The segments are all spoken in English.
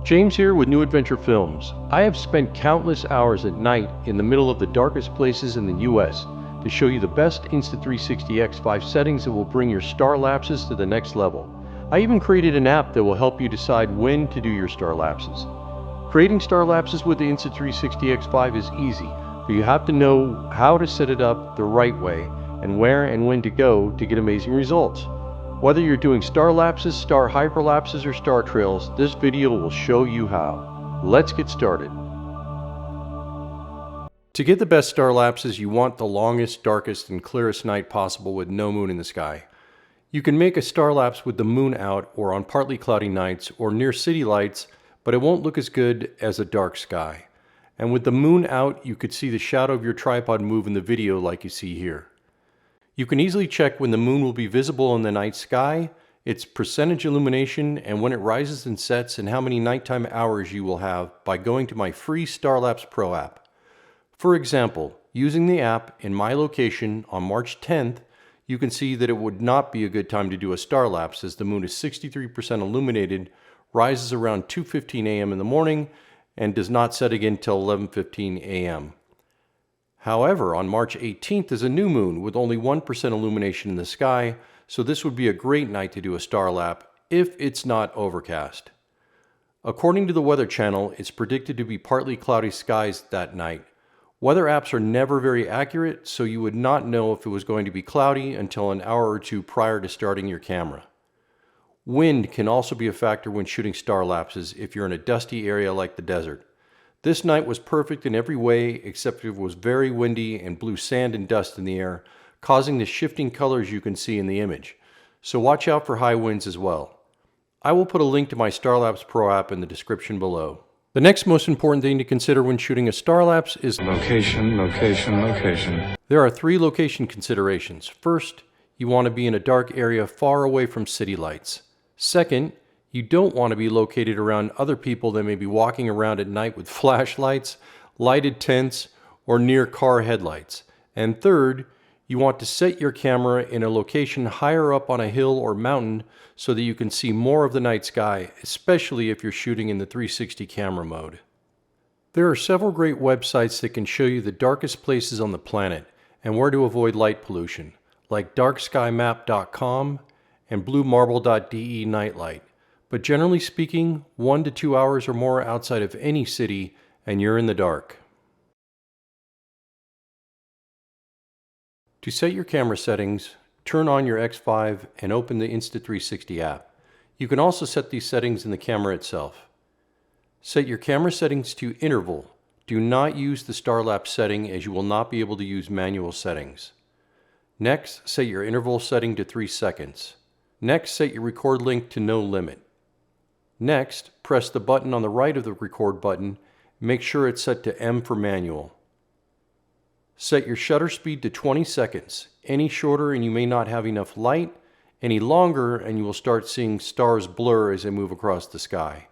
James here with New Adventure Films. I have spent countless hours at night in the middle of the darkest places in the US to show you the best Insta360 X5 settings that will bring your Starlapses to the next level. I even created an app that will help you decide when to do your Starlapses. Creating Starlapses with the Insta360 X5 is easy, but you have to know how to set it up the right way and where and when to go to get amazing results. Whether you're doing Starlapses, star hyperlapses, or star trails, this video will show you how. Let's get started. To get the best Starlapses, you want the longest, darkest, and clearest night possible with no moon in the sky. You can make a Starlapse with the moon out or on partly cloudy nights or near city lights, but it won't look as good as a dark sky. And with the moon out, you could see the shadow of your tripod move in the video like you see here. You can easily check when the moon will be visible in the night sky, its percentage illumination, and when it rises and sets, and how many nighttime hours you will have by going to my free Starlapse Pro app. For example, using the app in my location on March 10th, you can see that it would not be a good time to do a Starlapse as the moon is 63% illuminated, rises around 2:15 a.m. in the morning, and does not set again till 11:15 a.m. However, on March 18th is a new moon with only 1% illumination in the sky, so this would be a great night to do a Starlapse if it's not overcast. According to the Weather Channel, it's predicted to be partly cloudy skies that night. Weather apps are never very accurate, so you would not know if it was going to be cloudy until an hour or two prior to starting your camera. Wind can also be a factor when shooting Starlapses if you're in a dusty area like the desert. This night was perfect in every way except it was very windy and blew sand and dust in the air, causing the shifting colors you can see in the image. So watch out for high winds as well. I will put a link to my Starlapse Pro app in the description below. The next most important thing to consider when shooting a Starlapse is location, location, location. There are 3 location considerations. First, you want to be in a dark area far away from city lights. Second, you don't want to be located around other people that may be walking around at night with flashlights, lighted tents, or near car headlights. And third, you want to set your camera in a location higher up on a hill or mountain so that you can see more of the night sky, especially if you're shooting in the 360 camera mode. There are several great websites that can show you the darkest places on the planet and where to avoid light pollution, like darkskymap.com and bluemarble.de Nightlight. But generally speaking, 1 to 2 hours or more outside of any city and you're in the dark. To set your camera settings, turn on your X5 and open the Insta360 app. You can also set these settings in the camera itself. Set your camera settings to interval. Do not use the Starlapse setting as you will not be able to use manual settings. Next, set your interval setting to 3 seconds. Next, set your record length to no limit. Next, press the button on the right of the record button. Make sure it's set to M for manual. Set your shutter speed to 20 seconds. Any shorter and you may not have enough light. Any longer and you will start seeing stars blur as they move across the sky.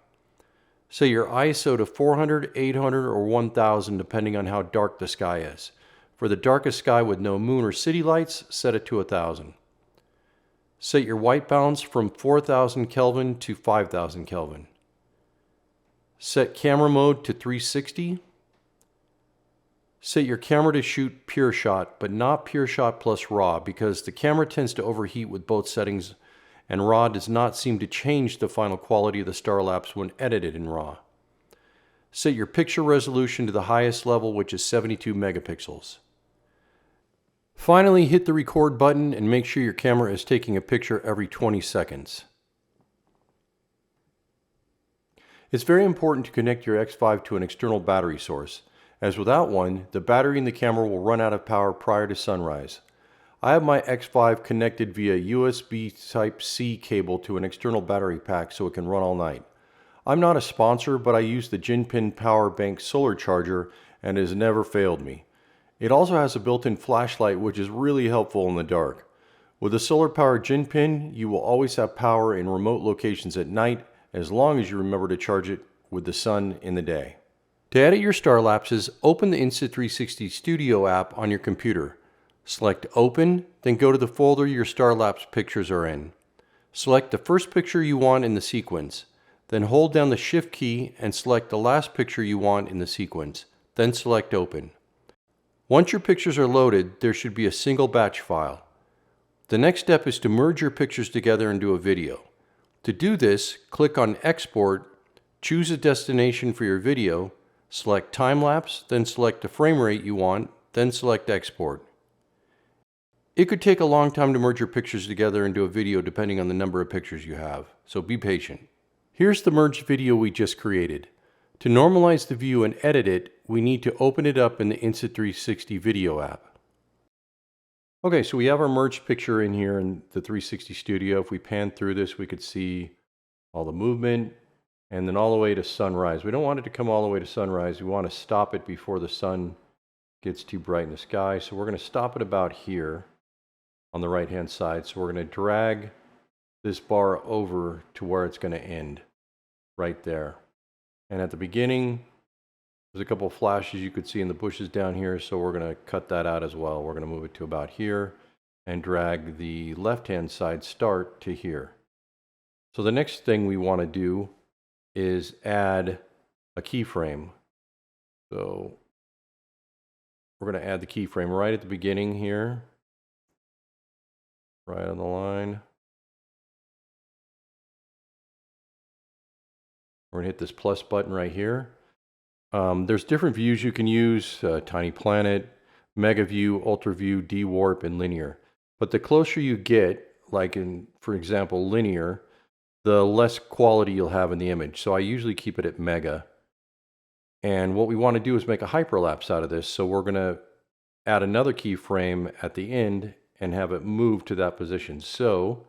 Set your ISO to 400, 800, or 1000 depending on how dark the sky is. For the darkest sky with no moon or city lights, set it to 1000. Set your white balance from 4000 Kelvin to 5000 Kelvin. Set camera mode to 360. Set your camera to shoot pure shot, but not pure shot plus raw because the camera tends to overheat with both settings and raw does not seem to change the final quality of the Starlapse when edited in raw. Set your picture resolution to the highest level, which is 72 megapixels. Finally, hit the record button and make sure your camera is taking a picture every 20 seconds. It's very important to connect your X5 to an external battery source, as without one, the battery in the camera will run out of power prior to sunrise. I have my X5 connected via USB Type-C cable to an external battery pack so it can run all night. I'm not a sponsor, but I use the Jinpin Power Bank solar charger and it has never failed me. It also has a built-in flashlight which is really helpful in the dark. With a solar-powered Jinpin, you will always have power in remote locations at night as long as you remember to charge it with the sun in the day. To edit your Starlapses, open the Insta360 Studio app on your computer. Select Open, then go to the folder your Starlapse pictures are in. Select the first picture you want in the sequence. Then hold down the Shift key and select the last picture you want in the sequence. Then select Open. Once your pictures are loaded, there should be a single batch file. The next step is to merge your pictures together into a video. To do this, click on Export, choose a destination for your video, select Timelapse, then select the frame rate you want, then select Export. It could take a long time to merge your pictures together into a video depending on the number of pictures you have, so be patient. Here's the merged video we just created. To normalize the view and edit it, we need to open it up in the Insta360 video app. Okay, so we have our merged picture in here in the 360 Studio. If we pan through this, we could see all the movement and then all the way to sunrise. We don't want it to come all the way to sunrise. We want to stop it before the sun gets too bright in the sky. So we're going to stop it about here on the right-hand side. So we're going to drag this bar over to where it's going to end, right there. And at the beginning, there's a couple of flashes you could see in the bushes down here, so we're going to cut that out as well. We're going to move it to about here and drag the left-hand side start to here. So the next thing we want to do is add a keyframe. So we're going to add the keyframe right at the beginning here, right on the line. We're going to hit this plus button right here. There's different views you can use, Tiny Planet, Mega View, Ultra View, D-Warp, and Linear. But the closer you get, like in, for example, Linear, the less quality you'll have in the image. So I usually keep it at Mega. And what we want to do is make a hyperlapse out of this. So we're going to add another keyframe at the end and have it move to that position. So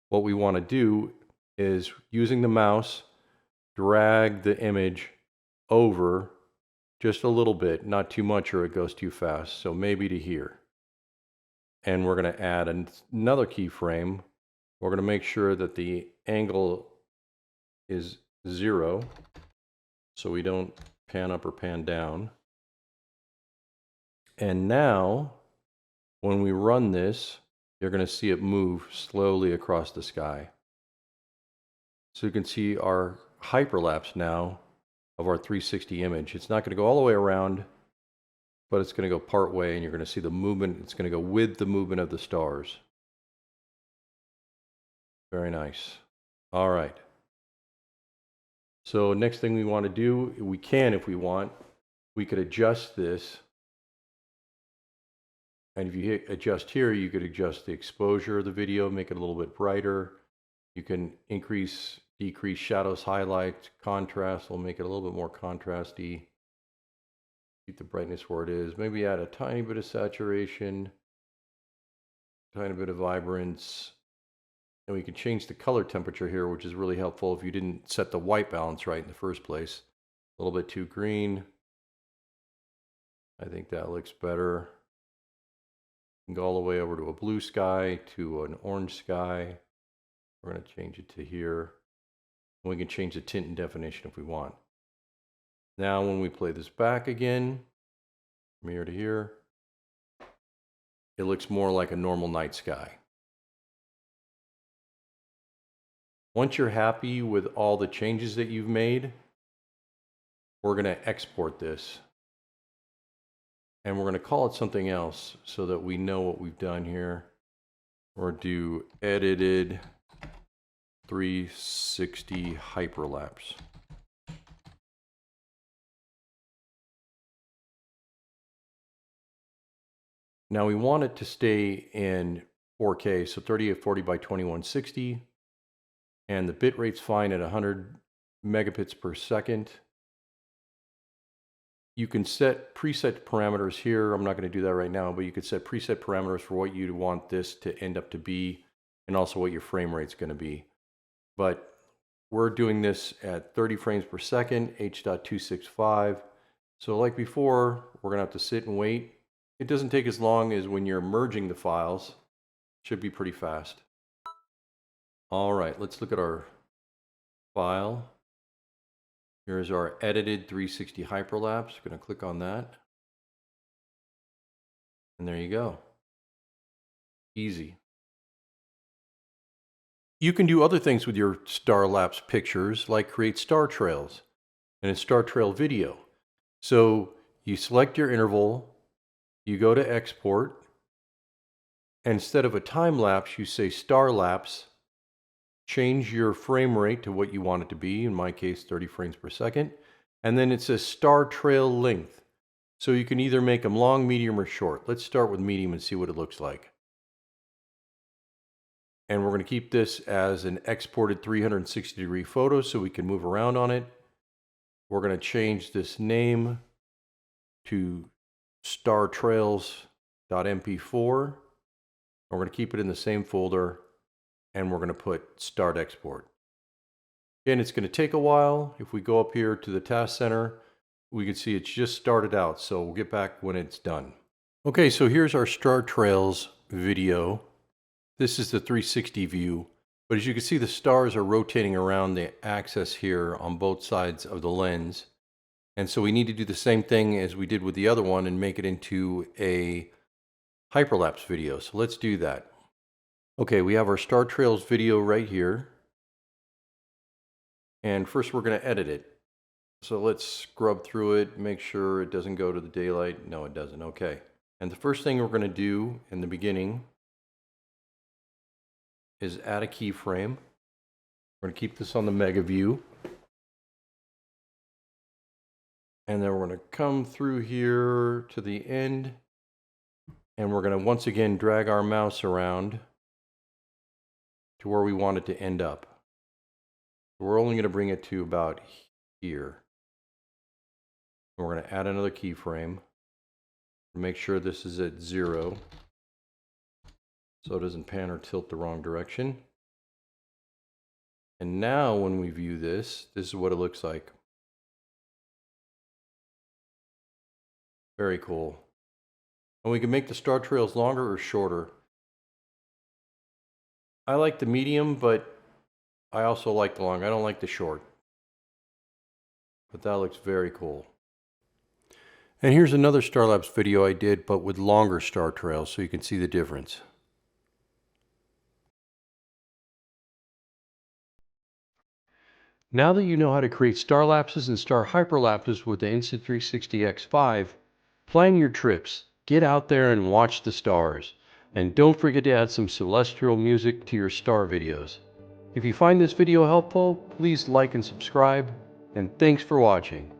what we want to do is, using the mouse, drag the image over just a little bit, not too much or it goes too fast. So maybe to here. And we're going to add another keyframe. We're going to make sure that the angle is 0 so we don't pan up or pan down. And now when we run this, you're going to see it move slowly across the sky. So you can see our hyperlapse now of our 360 image. It's not going to go all the way around, but it's going to go part way, and you're going to see the movement. It's going to go with the movement of the stars. Very nice. All right. So next thing we want to do, we can, if we want, we could adjust this. And if you hit adjust here, you could adjust the exposure of the video, make it a little bit brighter. You can increase, decrease shadows, highlights, contrast. We'll make it a little bit more contrasty. Keep the brightness where it is. Maybe add a tiny bit of saturation, tiny bit of vibrance. And we can change the color temperature here, which is really helpful if you didn't set the white balance right in the first place. A little bit too green. I think that looks better. You can go all the way over to a blue sky, to an orange sky. We're going to change it to here. And we can change the tint and definition if we want. Now when we play this back again, from here to here, it looks more like a normal night sky. Once you're happy with all the changes that you've made, we're going to export this. And we're going to call it something else so that we know what we've done here. Or do edited 360 hyperlapse. Now we want it to stay in 4K, so 3840 by 2160. And the bit rate's fine at 100 megabits per second. You can set preset parameters here. I'm not going to do that right now, but you could set preset parameters for what you want this to end up to be, and also what your frame rate's going to be. But we're doing this at 30 frames per second, H.265. So like before, we're going to have to sit and wait. It doesn't take as long as when you're merging the files. Should be pretty fast. All right, let's look at our file. Here's our edited 360 hyperlapse. Going to click on that. And there you go. Easy. You can do other things with your Starlapse pictures, like create star trails and a star trail video. So you select your interval, you go to export, and instead of a time lapse, you say Starlapse. Change your frame rate to what you want it to be, in my case 30 frames per second, and then it says star trail length. So you can either make them long, medium, or short. Let's start with medium and see what it looks like. And we're going to keep this as an exported 360-degree photo so we can move around on it. We're going to change this name to startrails.mp4. We're going to keep it in the same folder, and we're going to put start export. Again, it's going to take a while. If we go up here to the task center, we can see it's just started out, so we'll get back when it's done. Okay, so here's our Star Trails video. This is the 360 view, but as you can see, the stars are rotating around the axis here on both sides of the lens. And so we need to do the same thing as we did with the other one and make it into a hyperlapse video. So let's do that. Okay, we have our Star Trails video right here. And first we're going to edit it. So let's scrub through it, make sure it doesn't go to the daylight. No, it doesn't. Okay. And the first thing we're going to do in the beginning is add a keyframe. We're going to keep this on the mega view. And then we're going to come through here to the end. And we're going to once again drag our mouse around to where we want it to end up. We're only going to bring it to about here. We're going to add another keyframe. Make sure this is at 0 so it doesn't pan or tilt the wrong direction. And now when we view this, this is what it looks like. Very cool. And we can make the star trails longer or shorter. I like the medium, but I also like the long. I don't like the short. But that looks very cool. And here's another Starlapse video I did, but with longer star trails, so you can see the difference. Now that you know how to create Starlapses and star hyperlapses with the Insta360 X5, plan your trips, get out there and watch the stars. And don't forget to add some celestial music to your star videos. If you find this video helpful, please like and subscribe, and thanks for watching.